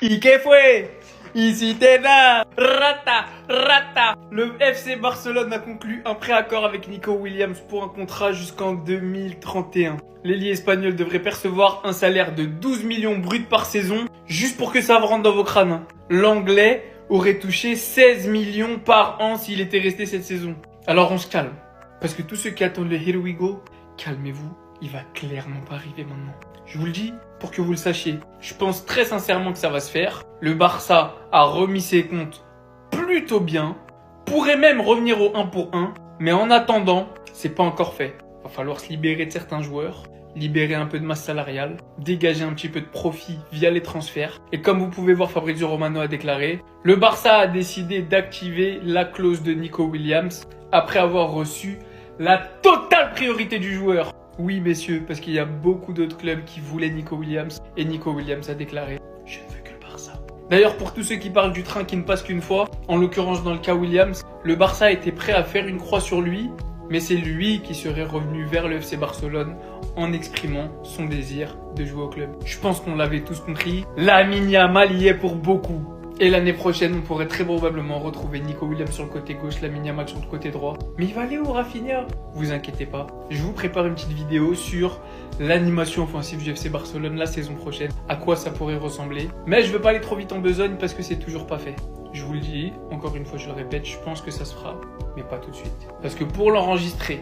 ¿Y qué fue? Ici t'es là, rata, rata. Le FC Barcelone a conclu un préaccord avec Nico Williams pour un contrat jusqu'en 2031. L'ailier espagnol devrait percevoir un salaire de 12 millions bruts par saison, juste pour que ça rentre dans vos crânes. L'anglais aurait touché 16 millions par an s'il était resté cette saison. Alors on se calme, parce que tous ceux qui attendent le Here We Go, calmez-vous, il va clairement pas arriver maintenant. Je vous le dis pour que vous le sachiez. Je pense très sincèrement que ça va se faire. Le Barça a remis ses comptes plutôt bien. Pourrait même revenir au 1 pour 1. Mais en attendant, c'est pas encore fait. Va falloir se libérer de certains joueurs. Libérer un peu de masse salariale. Dégager un petit peu de profit via les transferts. Et comme vous pouvez voir, Fabrizio Romano a déclaré, le Barça a décidé d'activer la clause de Nico Williams après avoir reçu la totale priorité du joueur. Oui, messieurs, parce qu'il y a beaucoup d'autres clubs qui voulaient Nico Williams. Et Nico Williams a déclaré « Je ne veux que le Barça ». D'ailleurs, pour tous ceux qui parlent du train qui ne passe qu'une fois, en l'occurrence dans le cas Williams, le Barça était prêt à faire une croix sur lui, mais c'est lui qui serait revenu vers le FC Barcelone en exprimant son désir de jouer au club. Je pense qu'on l'avait tous compris, Lamine Yamal y est pour beaucoup. Et l'année prochaine, on pourrait très probablement retrouver Nico Williams sur le côté gauche, Lamine Yamal sur le côté droit. Mais il va aller où, Rafinha? Vous inquiétez pas, je vous prépare une petite vidéo sur l'animation offensive du FC Barcelone la saison prochaine, à quoi ça pourrait ressembler. Mais je veux pas aller trop vite en besogne parce que c'est toujours pas fait. Je vous le dis, encore une fois je le répète, je pense que ça se fera, mais pas tout de suite. Parce que pour l'enregistrer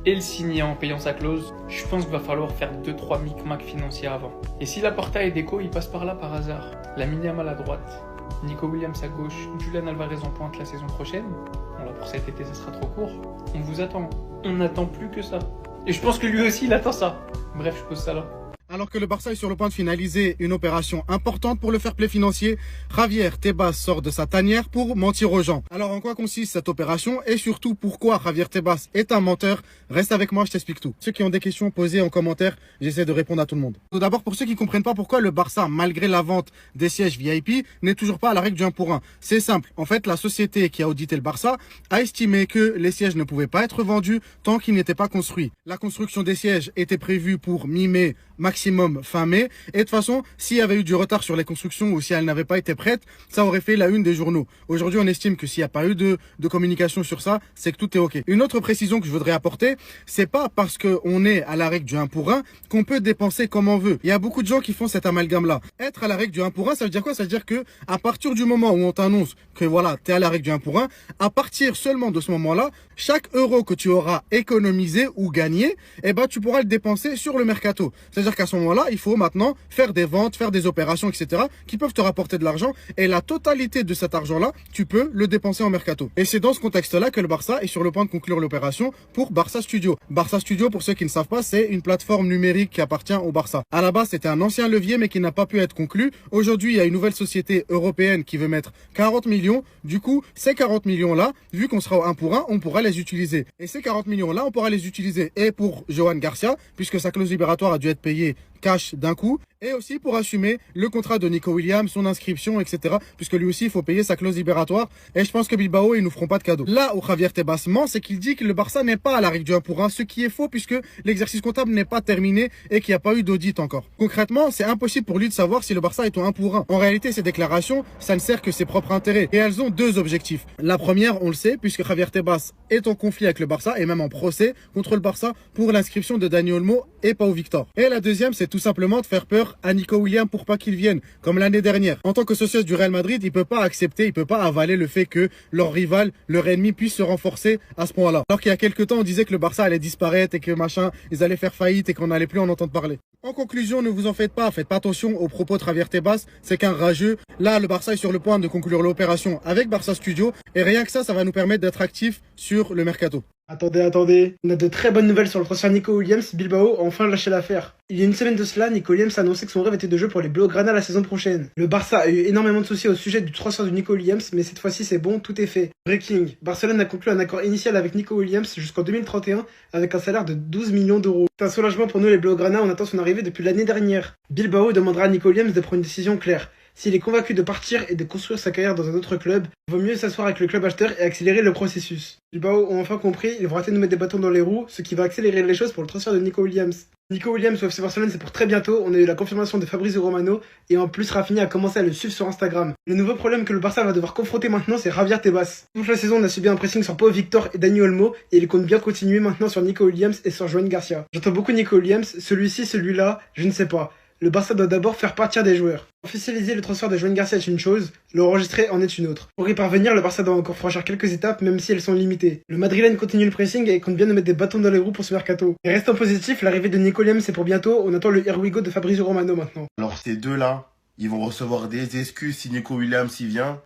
et le signer en payant sa clause, je pense qu'il va falloir faire 2-3 micmacs financiers avant. Et si Laporta et Deco, ils passent par là par hasard, Lamine Yamal à droite, Nico Williams à gauche, Julian Alvarez en pointe la saison prochaine. Bon là pour cet été ça sera trop court. On vous attend. On n'attend plus que ça. Et je pense que lui aussi il attend ça. Bref, je pose ça là. Alors que le Barça est sur le point de finaliser une opération importante pour le fair play financier, Javier Tebas sort de sa tanière pour mentir aux gens. Alors en quoi consiste cette opération et surtout pourquoi Javier Tebas est un menteur? Reste avec moi, je t'explique tout. Ceux qui ont des questions, posées en commentaire, j'essaie de répondre à tout le monde. Tout d'abord, pour ceux qui comprennent pas pourquoi le Barça, malgré la vente des sièges VIP, n'est toujours pas à la règle du 1 pour 1. C'est simple. En fait, la société qui a audité le Barça a estimé que les sièges ne pouvaient pas être vendus tant qu'ils n'étaient pas construits. La construction des sièges était prévue pour mi-mai, maximum fin mai. Et de toute façon, s'il y avait eu du retard sur les constructions ou si elles n'avaient pas été prêtes, ça aurait fait la une des journaux. Aujourd'hui, on estime que s'il n'y a pas eu de communication sur ça, c'est que tout est OK. Une autre précision que je voudrais apporter, c'est pas parce qu'on est à la règle du 1 pour 1 qu'on peut dépenser comme on veut. Il y a beaucoup de gens qui font cet amalgame-là. Être à la règle du 1 pour 1, ça veut dire quoi? Ça veut dire que à partir du moment où on t'annonce que voilà, t'es à la règle du 1 pour 1, à partir seulement de ce moment-là, chaque euro que tu auras économisé ou gagné, eh ben, tu pourras le dépenser sur le mercato. C'est-à-dire qu'à ce moment-là, il faut maintenant faire des ventes, faire des opérations, etc. qui peuvent te rapporter de l'argent. Et la totalité de cet argent-là, tu peux le dépenser en mercato. Et c'est dans ce contexte-là que le Barça est sur le point de conclure l'opération pour Barça Studio. Barça Studio, pour ceux qui ne savent pas, c'est une plateforme numérique qui appartient au Barça. À la base, c'était un ancien levier, mais qui n'a pas pu être conclu. Aujourd'hui, il y a une nouvelle société européenne qui veut mettre 40 millions. Du coup, ces 40 millions-là, vu qu'on sera au 1 pour 1, on pourra les utiliser. Et ces 40 millions-là, on pourra les utiliser et pour Johan Garcia, puisque sa clause libératoire a dû être payée cash d'un coup, et aussi pour assumer le contrat de Nico Williams, son inscription, etc. Puisque lui aussi, il faut payer sa clause libératoire. Et je pense que Bilbao, ils nous feront pas de cadeau. Là où Javier Tebas ment, c'est qu'il dit que le Barça n'est pas à la règle du 1 pour 1, ce qui est faux puisque l'exercice comptable n'est pas terminé et qu'il n'y a pas eu d'audit encore. Concrètement, c'est impossible pour lui de savoir si le Barça est au 1 pour 1. En réalité, ces déclarations, ça ne sert que ses propres intérêts. Et elles ont deux objectifs. La première, on le sait, puisque Javier Tebas est en conflit avec le Barça et même en procès contre le Barça pour l'inscription de Dani Olmo et Pau Victor. Et la deuxième, c'est tout simplement de faire peur à Nico Williams pour pas qu'il vienne, comme l'année dernière. En tant que socios du Real Madrid, il peut pas accepter, il peut pas avaler le fait que leur rival, leur ennemi puisse se renforcer à ce point-là. Alors qu'il y a quelques temps, on disait que le Barça allait disparaître et que machin, ils allaient faire faillite et qu'on n'allait plus en entendre parler. En conclusion, ne vous en faites pas attention aux propos de Javier Tebas, c'est qu'un rageux. Là, le Barça est sur le point de conclure l'opération avec Barça Studio et rien que ça va nous permettre d'être actifs sur le mercato. Attendez, on a de très bonnes nouvelles sur le transfert Nico Williams. Bilbao a enfin lâché l'affaire. Il y a une semaine de cela, Nico Williams a annoncé que son rêve était de jouer pour les Blaugrana la saison prochaine. Le Barça a eu énormément de soucis au sujet du transfert de Nico Williams, mais cette fois-ci c'est bon, tout est fait. Breaking, Barcelone a conclu un accord initial avec Nico Williams jusqu'en 2031 avec un salaire de 12 millions d'euros. C'est un soulagement pour nous les Blaugrana, on attend son arrivée depuis l'année dernière. Bilbao demandera à Nico Williams de prendre une décision claire. S'il est convaincu de partir et de construire sa carrière dans un autre club, il vaut mieux s'asseoir avec le club acheteur et accélérer le processus. Bilbao ont enfin compris, ils vont arrêter de nous mettre des bâtons dans les roues, ce qui va accélérer les choses pour le transfert de Nico Williams. Nico Williams au FC Barcelone, c'est pour très bientôt, on a eu la confirmation de Fabrizio Romano, et en plus Rafinha a commencé à le suivre sur Instagram. Le nouveau problème que le Barça va devoir confronter maintenant, c'est Javier Tebas. Toute la saison, on a subi un pressing sur Pau Victor et Dani Olmo, et il compte bien continuer maintenant sur Nico Williams et sur Joan Garcia. J'entends beaucoup Nico Williams, celui-ci, celui-là, je ne sais pas. Le Barça doit d'abord faire partir des joueurs. Officialiser le transfert de Joan Garcia est une chose, l'enregistrer en est une autre. Pour y parvenir, le Barça doit encore franchir quelques étapes, même si elles sont limitées. Le Madrilène continue le pressing et compte bien nous mettre des bâtons dans les roues pour ce mercato. Et restant positif, l'arrivée de Nico Williams c'est pour bientôt, on attend le Here We Go de Fabrizio Romano maintenant. Alors ces deux-là, ils vont recevoir des excuses si Nico Williams y vient.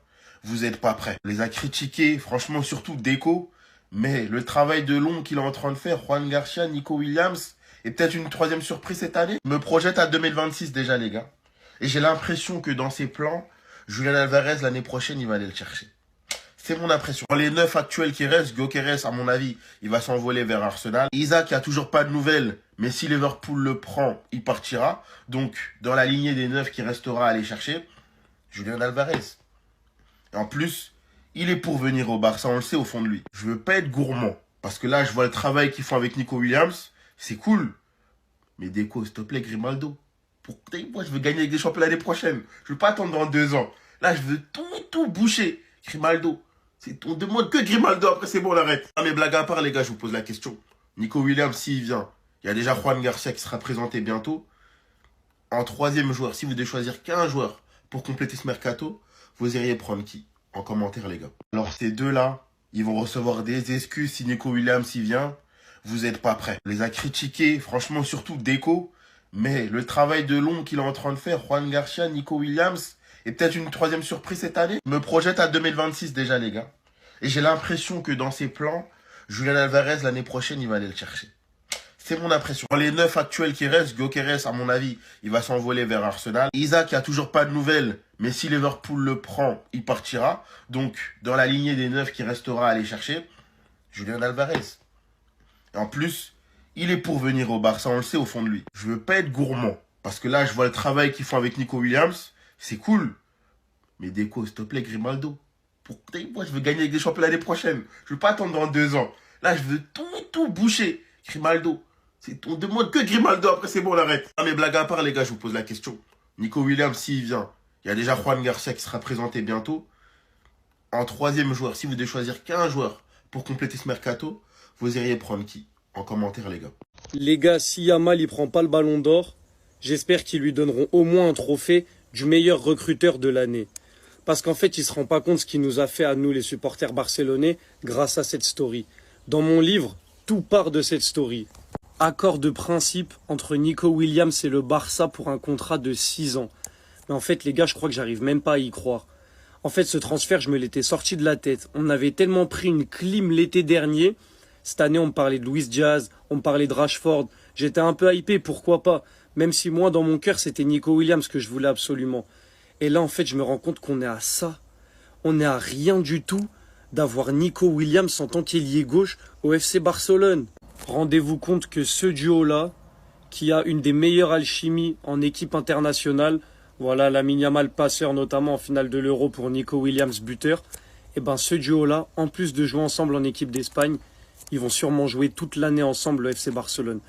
Vous êtes pas prêts. On les a critiqués, franchement surtout Deco, mais le travail de long qu'il est en train de faire, Joan Garcia, Nico Williams, et peut-être une troisième surprise cette année. Je me projette à 2026 déjà, les gars. Et j'ai l'impression que dans ses plans, Julián Alvarez, l'année prochaine, il va aller le chercher. C'est mon impression. Dans les 9 actuels qui restent, Gyökeres, à mon avis, il va s'envoler vers Arsenal. Isaac, il n'y a toujours pas de nouvelles, mais si Liverpool le prend, il partira. Donc, dans la lignée des 9 qui restera à aller chercher, Julián Alvarez. Et en plus, il est pour venir au Barça, on le sait au fond de lui. Je veux pas être gourmand, parce que là, je vois le travail qu'ils font avec Nico Williams. C'est cool. Mais Deco, s'il te plaît, Grimaldo. Moi, je veux gagner avec des champions l'année prochaine. Je veux pas attendre dans 2 ans. Là, je veux tout boucher. Grimaldo. On demande que Grimaldo. Après, c'est bon, on arrête. Ah, mais blague à part, les gars, je vous pose la question. Nico Williams, s'il vient, il y a déjà Juan Garcia qui sera présenté bientôt. En troisième joueur, si vous devez choisir qu'un joueur pour compléter ce mercato, vous iriez prendre qui? En commentaire, les gars. Alors, ces deux-là, ils vont recevoir des excuses si Nico Williams y vient. Vous êtes pas prêts. On les a critiqués, franchement surtout Deco, mais le travail de long qu'il est en train de faire, Joan Garcia, Nico Williams, et peut-être une troisième surprise cette année. Je me projette à 2026 déjà, les gars. Et j'ai l'impression que dans ses plans, Julián Alvarez, l'année prochaine, il va aller le chercher. C'est mon impression. Dans les 9 actuels qui restent, Gyökeres, à mon avis, il va s'envoler vers Arsenal. Isaac, il n'y a toujours pas de nouvelles, mais si Liverpool le prend, il partira. Donc, dans la lignée des 9 qui restera à aller chercher, Julián Alvarez. Et en plus, il est pour venir au Barça, on le sait au fond de lui. Je veux pas être gourmand, parce que là, je vois le travail qu'ils font avec Nico Williams. C'est cool. Mais Deco, s'il te plaît, Grimaldo. Moi, je veux gagner avec des champions l'année prochaine. Je veux pas attendre dans 2 ans. Là, je veux tout boucher. Grimaldo. On demande que Grimaldo, après, c'est bon, on arrête. Ah, mais blague à part, les gars, je vous pose la question. Nico Williams, s'il vient, il y a déjà Juan Garcia qui sera présenté bientôt. En troisième joueur, si vous devez choisir qu'un joueur pour compléter ce mercato, vous iriez prendre qui? En commentaire, les gars. Les gars, si Yamal il prend pas le ballon d'or, j'espère qu'ils lui donneront au moins un trophée du meilleur recruteur de l'année. Parce qu'en fait, il se rend pas compte ce qu'il nous a fait à nous, les supporters barcelonais, grâce à cette story. Dans mon livre, tout part de cette story. Accord de principe entre Nico Williams et le Barça pour un contrat de 6 ans. Mais en fait, les gars, je crois que j'arrive même pas à y croire. En fait, ce transfert, je me l'étais sorti de la tête. On avait tellement pris une clim l'été dernier. Cette année, on me parlait de Luis Diaz, on me parlait de Rashford. J'étais un peu hypé, pourquoi pas. Même si moi, dans mon cœur, c'était Nico Williams que je voulais absolument. Et là, en fait, je me rends compte qu'on est à ça. On est à rien du tout d'avoir Nico Williams en tant qu'ailier gauche au FC Barcelone. Rendez-vous compte que ce duo-là, qui a une des meilleures alchimies en équipe internationale, voilà, Lamine Yamal passeur notamment en finale de l'Euro pour Nico Williams buteur, et ben ce duo-là, en plus de jouer ensemble en équipe d'Espagne, ils vont sûrement jouer toute l'année ensemble le FC Barcelone.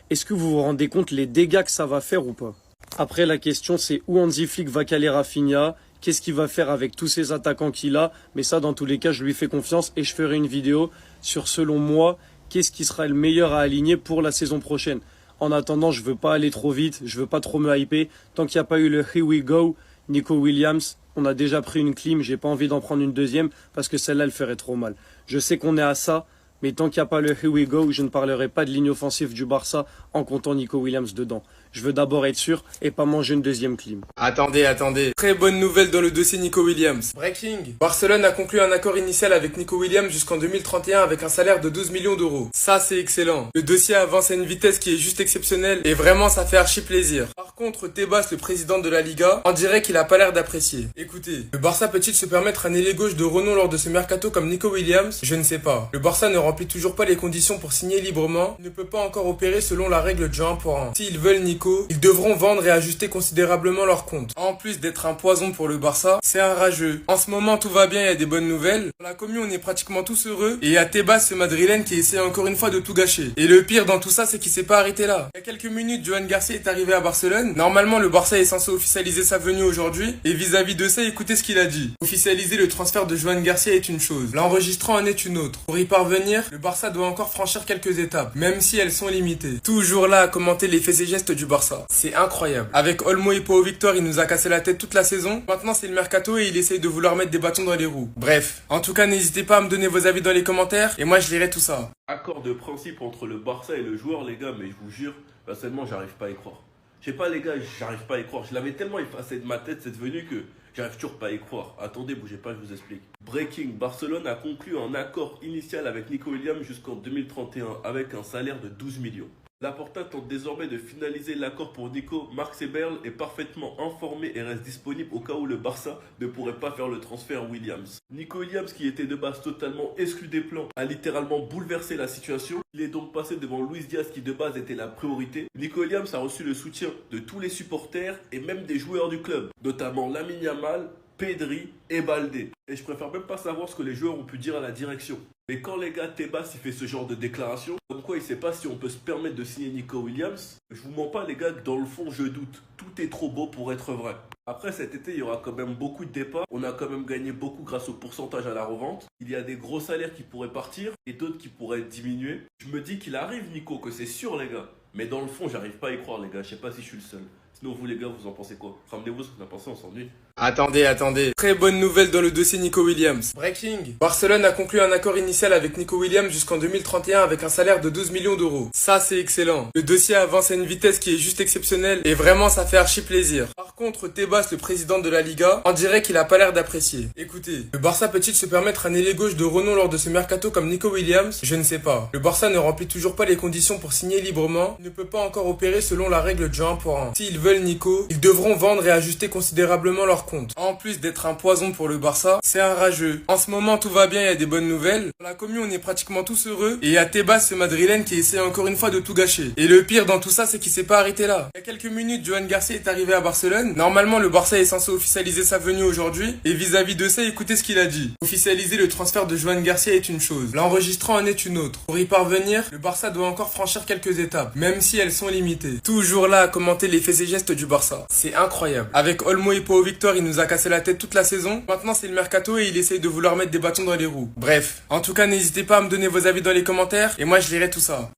Est-ce que vous vous rendez compte les dégâts que ça va faire ou pas? Après, la question c'est où Hansi Flick va caler Rafinha, qu'est-ce qu'il va faire avec tous ces attaquants qu'il a, mais ça dans tous les cas je lui fais confiance et je ferai une vidéo sur selon moi qu'est-ce qui sera le meilleur à aligner pour la saison prochaine. En attendant, je veux pas aller trop vite, je veux pas trop me hyper. Tant qu'il n'y a pas eu le Here We Go, Nico Williams, on a déjà pris une clim, j'ai pas envie d'en prendre une deuxième parce que celle-là elle ferait trop mal. Je sais qu'on est à ça, mais tant qu'il n'y a pas le Here We Go, je ne parlerai pas de ligne offensive du Barça en comptant Nico Williams dedans. Je veux d'abord être sûr et pas manger une deuxième clim. Attendez. Très bonne nouvelle dans le dossier Nico Williams. Breaking. Barcelone a conclu un accord initial avec Nico Williams jusqu'en 2031 avec un salaire de 12 millions d'euros. Ça, c'est excellent. Le dossier avance à une vitesse qui est juste exceptionnelle et vraiment, ça fait archi plaisir. Par contre, Tebas, le président de la Liga, en dirait qu'il a pas l'air d'apprécier. Écoutez, le Barça peut-il se permettre un ailier gauche de renom lors de ce mercato comme Nico Williams? Je ne sais pas. Le Barça ne remplit toujours pas les conditions pour signer librement. Il ne peut pas encore opérer selon la règle du 1 pour 1. S'ils veulent Nico Nico, ils devront vendre et ajuster considérablement leur compte. En plus d'être un poison pour le Barça, c'est un rageux. En ce moment, tout va bien, il y a des bonnes nouvelles. Dans la commune, on est pratiquement tous heureux. Et il y a Tebas, ce madrilène, qui essaie encore une fois de tout gâcher. Et le pire dans tout ça, c'est qu'il s'est pas arrêté là. Il y a quelques minutes, Joan Garcia est arrivé à Barcelone. Normalement, le Barça est censé officialiser sa venue aujourd'hui. Et vis-à-vis de ça, écoutez ce qu'il a dit. Officialiser le transfert de Joan Garcia est une chose. L'enregistrant en est une autre. Pour y parvenir, le Barça doit encore franchir quelques étapes, même si elles sont limitées. Toujours là à commenter les faits et gestes du Barça. C'est incroyable. Avec Olmo et Pau Victor, il nous a cassé la tête toute la saison. Maintenant, c'est le mercato et il essaye de vouloir mettre des bâtons dans les roues. Bref. En tout cas, n'hésitez pas à me donner vos avis dans les commentaires et moi, je lirai tout ça. Accord de principe entre le Barça et le joueur, les gars, mais je vous jure, personnellement, j'arrive pas à y croire. Je sais pas, les gars, j'arrive pas à y croire. Je l'avais tellement effacé de ma tête cette venue que j'arrive toujours pas à y croire. Attendez, bougez pas, je vous explique. Breaking, Barcelone a conclu un accord initial avec Nico Williams jusqu'en 2031 avec un salaire de 12 millions. Laporta tente désormais de finaliser l'accord pour Nico. Marc Seberl est parfaitement informé et reste disponible au cas où le Barça ne pourrait pas faire le transfert Williams. Nico Williams, qui était de base totalement exclu des plans, a littéralement bouleversé la situation. Il est donc passé devant Luis Diaz, qui de base était la priorité. Nico Williams a reçu le soutien de tous les supporters et même des joueurs du club, notamment Lamine Yamal, Pedri et Baldé. Et je préfère même pas savoir ce que les joueurs ont pu dire à la direction. Mais quand les gars Tebas il fait ce genre de déclaration, comme quoi il sait pas si on peut se permettre de signer Nico Williams, je vous mens pas les gars que dans le fond je doute. Tout est trop beau pour être vrai. Après cet été il y aura quand même beaucoup de départs. On a quand même gagné beaucoup grâce au pourcentage à la revente. Il y a des gros salaires qui pourraient partir et d'autres qui pourraient diminuer. Je me dis qu'il arrive Nico, que c'est sûr les gars. Mais dans le fond j'arrive pas à y croire les gars, je sais pas si je suis le seul. Sinon vous les gars vous en pensez quoi? Ramenez-vous ce qu'on a pensé, on s'ennuie. Attendez. Très bonne nouvelle dans le dossier Nico Williams. Breaking. Barcelone a conclu un accord initial avec Nico Williams jusqu'en 2031 avec un salaire de 12 millions d'euros. Ça, c'est excellent. Le dossier avance à une vitesse qui est juste exceptionnelle et vraiment, ça fait archi plaisir. Par contre, Tebas, le président de la Liga, en dirait qu'il a pas l'air d'apprécier. Écoutez, le Barça peut-il se permettre un ailier gauche de renom lors de ce mercato comme Nico Williams? Je ne sais pas. Le Barça ne remplit toujours pas les conditions pour signer librement. Il ne peut pas encore opérer selon la règle du 1 pour 1. S'ils veulent Nico, ils devront vendre et ajuster considérablement leur compte. En plus d'être un poison pour le Barça, c'est un rageux. En ce moment, tout va bien, il y a des bonnes nouvelles. Dans la commune, on est pratiquement tous heureux. Et il y a Tebas, ce madrilène, qui essaie encore une fois de tout gâcher. Et le pire dans tout ça, c'est qu'il s'est pas arrêté là. Il y a quelques minutes, Joan Garcia est arrivé à Barcelone. Normalement, le Barça est censé officialiser sa venue aujourd'hui. Et vis-à-vis de ça, écoutez ce qu'il a dit. Officialiser le transfert de Joan Garcia est une chose. L'enregistrant en est une autre. Pour y parvenir, le Barça doit encore franchir quelques étapes, même si elles sont limitées. Toujours là à commenter les faits et gestes du Barça. C'est incroyable. Avec Olmo et Pau Victor, il nous a cassé la tête toute la saison. Maintenant, c'est le mercato et il essaye de vouloir mettre des bâtons dans les roues. Bref. En tout cas, n'hésitez pas à me donner vos avis dans les commentaires et moi, je lirai tout ça.